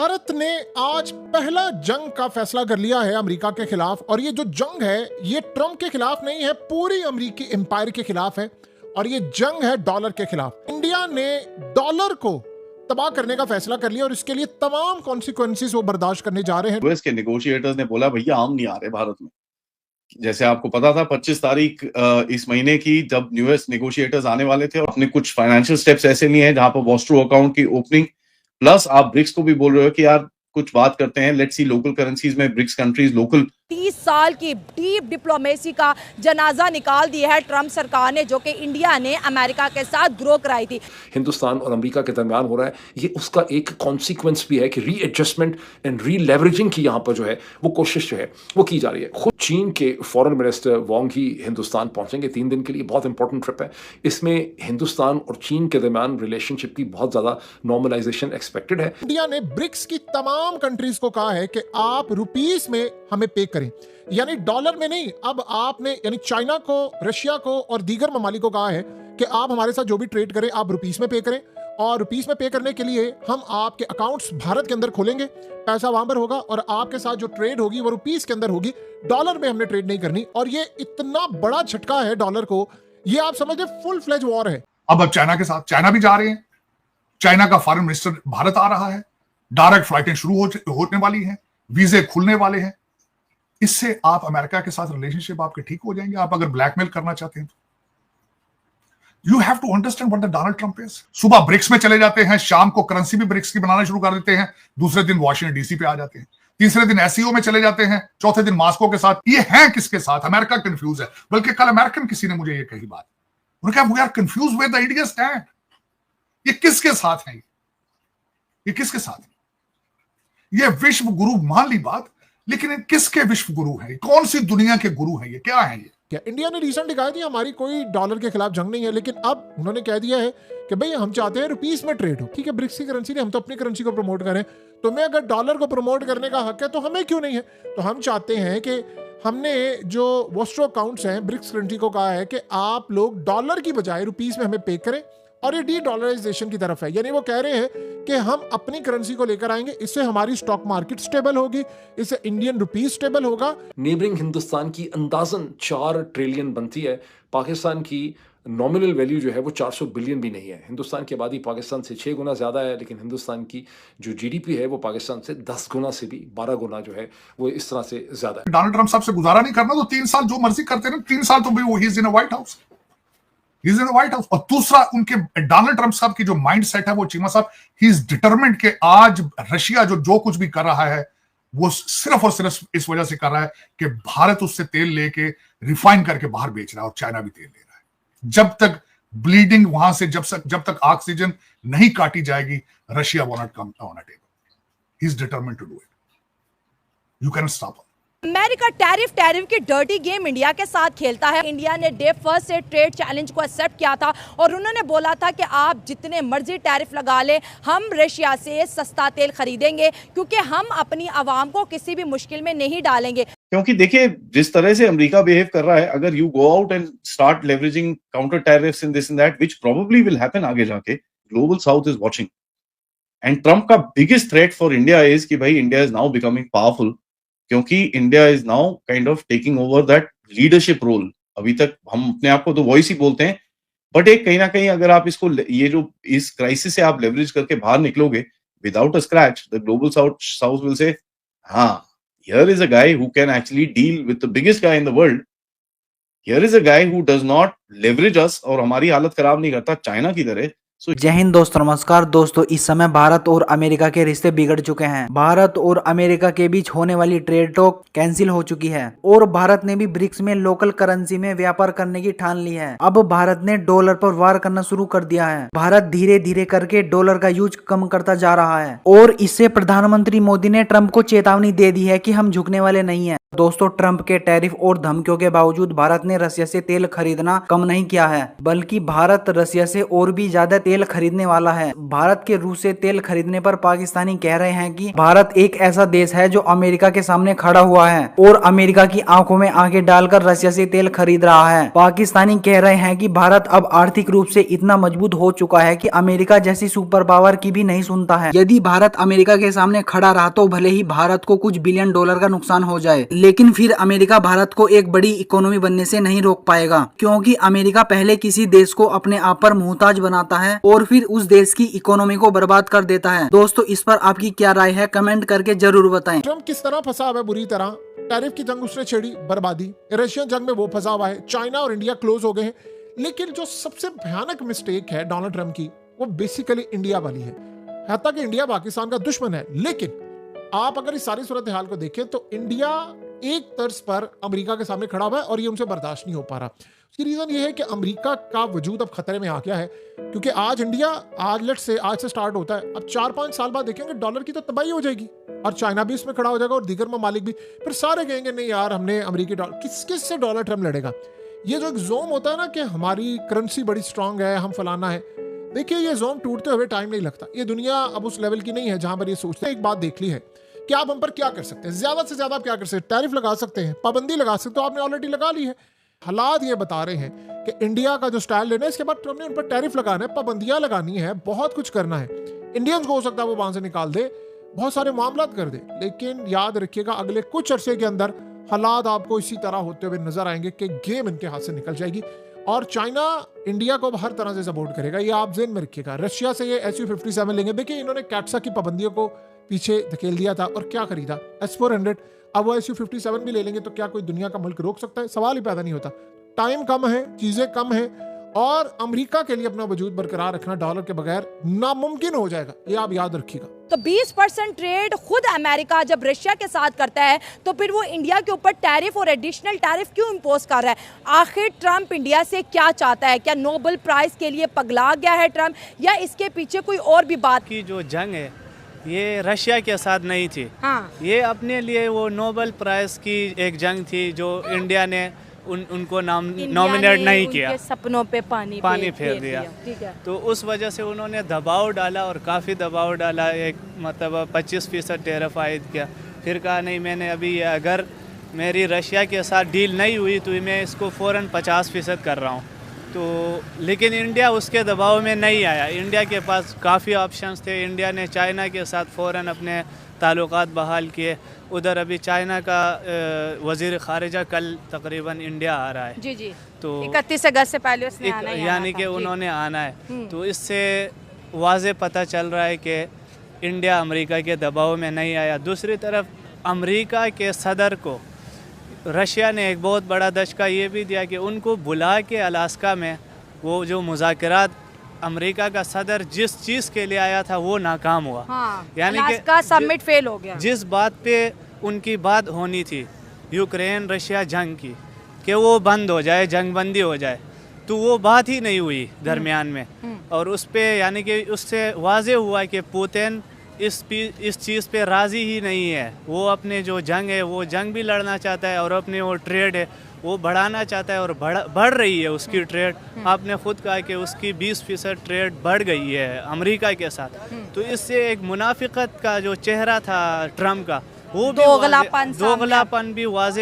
भारत ने आज पहला जंग का फैसला कर लिया है अमेरिका के खिलाफ। और ये जो जंग है ये ट्रंप के खिलाफ नहीं है, पूरी अमेरिकी एम्पायर के खिलाफ है। और ये जंग है डॉलर के खिलाफ। इंडिया ने डॉलर को तबाह करने का फैसला कर लिया और इसके लिए तमाम कॉन्सिक्वेंसेस वो बर्दाश्त करने जा रहे हैं। यूएस के नेगोशिएटर्स ने बोला भैया हम नहीं आ रहे भारत में। जैसे आपको पता था 25 तारीख इस महीने की जब यूएस नेगोशिएटर्स आने वाले थे और अपने कुछ फाइनेंशियल स्टेप्स ऐसे लिए हैं जहां पर वॉस्ट्रो अकाउंट की ओपनिंग, प्लस आप ब्रिक्स को भी बोल रहे हो कि यार कुछ बात करते हैं, लेट्स सी लोकल करेंसीज में ब्रिक्स कंट्रीज लोकल 30 साल की डीप डिप्लोमेसी का जनाजा निकाल दिया है ट्रंप सरकार ने, जो कि इंडिया ने अमेरिका के साथ ग्रो कराई थी। हिंदुस्तान और अमेरिका के दरमियान हो रहा है, ये उसका एक कॉन्सिक्वेंस भी है कि रीएडजस्टमेंट एंड रीलेवरेजिंग की यहाँ पर जो है वो कोशिश जो है वो की जा रही है। खुद चीन के फॉरेन मिनिस्टर वांग ही हिंदुस्तान पहुंचेंगे 3 दिन के लिए। बहुत इंपॉर्टेंट ट्रिप है। इसमें हिंदुस्तान और चीन के दरमियान रिलेशनशिप की बहुत ज्यादा नॉर्मलाइजेशन एक्सपेक्टेड है। इंडिया ने ब्रिक्स की तमाम कंट्रीज को कहा है कि आप रुपीस में हमें पे करें, यानी डॉलर में नहीं। अब आपने यानी चाइना को, रशिया को और दीगर ममालिक को कहा है कि आप हमारे साथ जो भी ट्रेड करें आप रुपीस में पे करें। और रुपीस में पे करने के लिए हम आपके अकाउंट्स भारत के अंदर खोलेंगे, पैसा वहां पर होगा और आपके साथ जो ट्रेड होगी वो रुपीस के अंदर होगी, डॉलर में हमने ट्रेड नहीं करनी। और ये इतना बड़ा झटका है डॉलर को, ये आप समझे फुल फ्लेज वॉर है। अब चाइना के साथ चाइना भी जा रहे हैं। चाइना का फॉरेन मिनिस्टर भारत आ रहा है, डायरेक्ट फ्लाइटें शुरू होने वाली हैं, वीजे खुलने वाले हैं। इससे आप अमेरिका के साथ रिलेशनशिप आपके ठीक हो जाएंगे। आप अगर ब्लैकमेल करना चाहते हैं तो you have to understand what the Donald Trump is. सुबह ब्रिक्स में चले जाते हैं, शाम को करेंसी भी ब्रिक्स की बनाना शुरू कर देते हैं, दूसरे दिन वॉशिंगटन डीसी पे आ जाते हैं, तीसरे दिन एससीओ में चले जाते हैं, चौथे दिन मॉस्को के साथ। ये है किसके साथ? अमेरिका कंफ्यूज है। बल्कि कल अमेरिकन किसी ने मुझे ये कही बात, उन्होंने कहा we are confuse with the India stand. ये किसके साथ है? ये किसके साथ है? ये विश्व गुरु मान ली बात, लेकिन किसके विश्व गुरु है? कौन सी दुनिया के गुरु है? ये क्या है? ये क्या इंडिया ने रिसेंटली कहा था हमारी कोई डॉलर के खिलाफ जंग नहीं है, लेकिन अब उन्होंने कह दिया है कि भाई हम चाहते हैं रुपीस में ट्रेड हो। ठीक है, ब्रिक्स की करेंसी नहीं, हम तो अपनी करेंसी को प्रमोट करें। तुम्हें अगर डॉलर को प्रमोट करने का हक है तो हमें क्यों नहीं है? तो हम चाहते हैं कि हमने जो वॉस्ट्रो अकाउंट्स हैं ब्रिक्स कंट्री को कहा है कि आप लोग डॉलर की बजाय रुपीस में हमें पे करें। और ये डी डॉलराइजेशन की तरफ है, यानी वो कह रहे हैं कि हम अपनी करेंसी को लेकर आएंगे, इससे हमारी स्टॉक मार्केट स्टेबल होगी, इससे इंडियन रुपीस स्टेबल होगा। नेबरिंग हिंदुस्तान की अंदाजन 4 ट्रिलियन बनती है। पाकिस्तान की नॉमिनल वैल्यू जो है वो 400 बिलियन भी नहीं है। हिंदुस्तान की आबादी पाकिस्तान से 6 गुना ज्यादा है, लेकिन हिंदुस्तान की जो जीडीपी है वो पाकिस्तान से 10 गुना से भी 12 गुना जो है वो इस तरह से ज्यादा है। डोनाल्ड ट्रंप साहब से गुजारा नहीं करना तो 3 साल जो मर्जी करते रहे। 3 साल तो भाई वो he is in white house, और दूसरा उनके डोनाल्ड ट्रंप साहब की जो माइंड सेट है वो चीमा साहब, ही इज डिटरमिन्ड कि आज रशिया जो कुछ भी कर रहा है वो सिर्फ और सिर्फ इस वजह से कर रहा है कि भारत उससे तेल लेके रिफाइन करके बाहर बेच रहा है और चाइना भी तेल ले रहा है। जब तक ब्लीडिंग वहां से जब तक ऑक्सीजन नहीं काटी जाएगी, Russia will not come on a table. He is determined to do it. You can stop. America tariff की डर्टी गेम इंडिया के साथ खेलता है। इंडिया ने डे फर्स्ट से ट्रेड चैलेंज को एक्सेप्ट किया था और उन्होंने बोला था कि आप जितने मर्जी टैरिफ लगा लें, हम रशिया से सस्ता तेल खरीदेंगे क्योंकि हम अपनी आवाम को किसी भी मुश्किल में नहीं डालेंगे। क्योंकि देखिए जिस तरह से अमेरिका बिहेव कर रहा है, अगर you go out and start leveraging counter tariffs in this and that, which probably will happen आगे जाके, global south is watching. And Trump का biggest threat for India is कि भाई India is now becoming powerful, क्योंकि India is now kind of taking over that leadership role. अभी तक हम अपने आप को तो वॉइस ही बोलते हैं, बट एक कहीं ना कहीं अगर आप इसको ये जो इस क्राइसिस से आप लेवरेज करके बाहर निकलोगे without a scratch, the global south will say हाँ, here is a guy who can actually deal with the biggest guy in the world. Here is a guy who does not leverage us और हमारी हालत खराब नहीं करता China की तरह। जय हिंद दोस्तों, नमस्कार दोस्तों। इस समय भारत और अमेरिका के रिश्ते बिगड़ चुके हैं। भारत और अमेरिका के बीच होने वाली ट्रेड टॉक कैंसिल हो चुकी है और भारत ने भी ब्रिक्स में लोकल करेंसी में व्यापार करने की ठान ली है। अब भारत ने डॉलर पर वार करना शुरू कर दिया है। भारत धीरे धीरे करके डॉलर का यूज कम करता जा रहा है और इससे प्रधानमंत्री मोदी ने ट्रंप को चेतावनी दे दी है कि हम झुकने वाले नहीं है। दोस्तों ट्रंप के टैरिफ और धमकियों के बावजूद भारत ने रशिया से तेल खरीदना कम नहीं किया है, बल्कि भारत रशिया से और भी ज्यादा तेल खरीदने वाला है। भारत के रूस से तेल खरीदने पर पाकिस्तानी कह रहे हैं कि भारत एक ऐसा देश है जो अमेरिका के सामने खड़ा हुआ है और अमेरिका की आंखों में आंखें डालकर रशिया से तेल खरीद रहा है। पाकिस्तानी कह रहे हैं कि भारत अब आर्थिक रूप से इतना मजबूत हो चुका है कि अमेरिका जैसी सुपर पावर की भी नहीं सुनता है। यदि भारत अमेरिका के सामने खड़ा रहा तो भले ही भारत को कुछ बिलियन डॉलर का नुकसान हो जाए, लेकिन फिर अमेरिका भारत को एक बड़ी इकोनॉमी बनने से नहीं रोक पाएगा, क्योंकि अमेरिका पहले किसी देश को अपने आप पर मुहताज बनाता है और फिर उस देश की इकोनॉमी को बर्बाद कर देता है। दोस्तों इस पर आपकी क्या राय है, कमेंट करके जरूर बताएं। ट्रम्प किस तरह फंसा हुआ है बुरी तरह। टैरिफ की जंग उसने छेड़ी, बर्बादी। रशियन जंग में वो फंसा हुआ है। चाइना और इंडिया क्लोज हो गए हैं। लेकिन जो सबसे भयानक मिस्टेक है डोनाल्ड ट्रम्प की, वो बेसिकली इंडिया वाली है। हत्ता कि इंडिया पाकिस्तान का दुश्मन है, लेकिन आप अगर इस सारी सूरत हाल को देखें तो इंडिया एक तर्ज पर अमेरिका के सामने खड़ा हुआ है और ये उनसे बर्दाश्त नहीं हो पा रहा। उसकी रीजन ये है कि अमेरिका का वजूद अब खतरे में आ गया है, क्योंकि आज इंडिया आज से स्टार्ट होता है, अब 4-5 साल बाद देखेंगे डॉलर की तो तबाही हो जाएगी और चाइना भी इसमें खड़ा हो जाएगा और दीगर ममालिक भी। फिर सारे कहेंगे नहीं यार हमने अमेरिकी डॉलर, किस से डॉलर ट्रम्प लड़ेगा। ये जो एक जोम होता है ना कि हमारी करेंसी बड़ी स्ट्रांग है, हम फलाना है, देखिए ये जोम टूटते हुए टाइम नहीं लगता। ये दुनिया अब उस लेवल की नहीं है जहां पर ये सोचते हैं। एक बात देख ली है कि आप हम पर क्या कर सकते हैं, ज्यादा से ज्यादा आप क्या कर सकते हैं, टैरिफ लगा सकते हैं, पाबंदी लगा सकते हो, आपने ऑलरेडी लगा ली है। हालात ये बता रहे हैं कि इंडिया का जो स्टाइल लेना है, इसके बाद ट्रम्प ने उन पर टैरिफ लगाना है, पाबंदियां लगानी है, बहुत कुछ करना है। इंडियंस को हो सकता है वो वहां से निकाल दे, बहुत सारे मामला कर दे, लेकिन याद रखिएगा अगले कुछ अरसे के अंदर हालात आपको इसी तरह होते हुए नजर आएंगे कि गेम इनके हाथ से निकल जाएगी और चाइना इंडिया को हर तरह से सपोर्ट करेगा। ये आप ज़हन में रखिएगा। रशिया से ये SU-57 लेंगे। देखिए इन्होंने कैट्सा की पाबंदियों को पीछे धकेल दिया था और क्या खरीदा, S-400। अब वो SU-57 भी ले लेंगे तो क्या कोई दुनिया का मुल्क रोक सकता है? सवाल ही पैदा नहीं होता। टाइम कम है, चीजें कम है और अमेरिका के लिए अपना वजूद बरकरार रखना डॉलर के बगैर नामुमकिन हो जाएगा, ये आप याद रखिएगा। तो 20% ट्रेड खुद अमेरिका जब रशिया के साथ करता है तो फिर वो इंडिया के ऊपर टैरिफ और एडिशनल टैरिफ क्यों इंपोज कर रहा है? आखिर ट्रंप इंडिया से क्या चाहता है? क्या नोबेल प्राइज के लिए पगला गया है ट्रंप, या इसके पीछे कोई और भी बात? की जो जंग है ये रशिया के साथ नहीं थी। हाँ। ये अपने लिए वो नोबेल प्राइज की एक जंग थी जो इंडिया ने उनको नॉमिनेट नहीं किया, सपनों पे पानी फेर दिया। ठीक है। तो उस वजह से उन्होंने दबाव डाला और काफ़ी दबाव डाला, एक मतलब 25% टैरिफ आयद किया। फिर कहा नहीं, मैंने अभी अगर मेरी रशिया के साथ डील नहीं हुई तो मैं इसको फ़ौरन 50% कर रहा हूँ। तो लेकिन इंडिया उसके दबाव में नहीं आया। इंडिया के पास काफ़ी ऑप्शंस थे। इंडिया ने चाइना के साथ फ़ौरन अपने ताल्लुकात बहाल किए। उधर अभी चाइना का वज़ीर ख़ारिजा कल तकरीबन इंडिया आ रहा है। जी जी। तो 31 अगस्त से पहले उसने आना ही यानी कि उन्होंने आना है। तो इससे वाज़े पता चल रहा है कि इंडिया अमेरिका के दबाव में नहीं आया। दूसरी तरफ अमेरिका के सदर को रशिया ने एक बहुत बड़ा दचका ये भी दिया कि उनको बुला के अलास्का में वो जो मुज़ाकरात अमेरिका का सदर जिस चीज़ के लिए आया था वो नाकाम हुआ। हाँ, यानी कि समिट फेल हो गया। जिस बात पे उनकी बात होनी थी यूक्रेन रशिया जंग की कि वो बंद हो जाए, जंग बंदी हो जाए, तो वो बात ही नहीं हुई दरमियान में। और उस पे यानी कि उससे वाज़े हुआ कि पुतिन इस चीज़ पे राज़ी ही नहीं है। वो अपने जो जंग है वो जंग भी लड़ना चाहता है और अपने वो ट्रेड है वो बढ़ाना चाहता है और बढ़ रही है उसकी ट्रेड। आपने खुद कहा कि उसकी 20% ट्रेड बढ़ गई है अमेरिका के साथ। तो इससे एक मुनाफिकत का जो चेहरा था ट्रम्प का वो भी दोगलापन भी वाज़े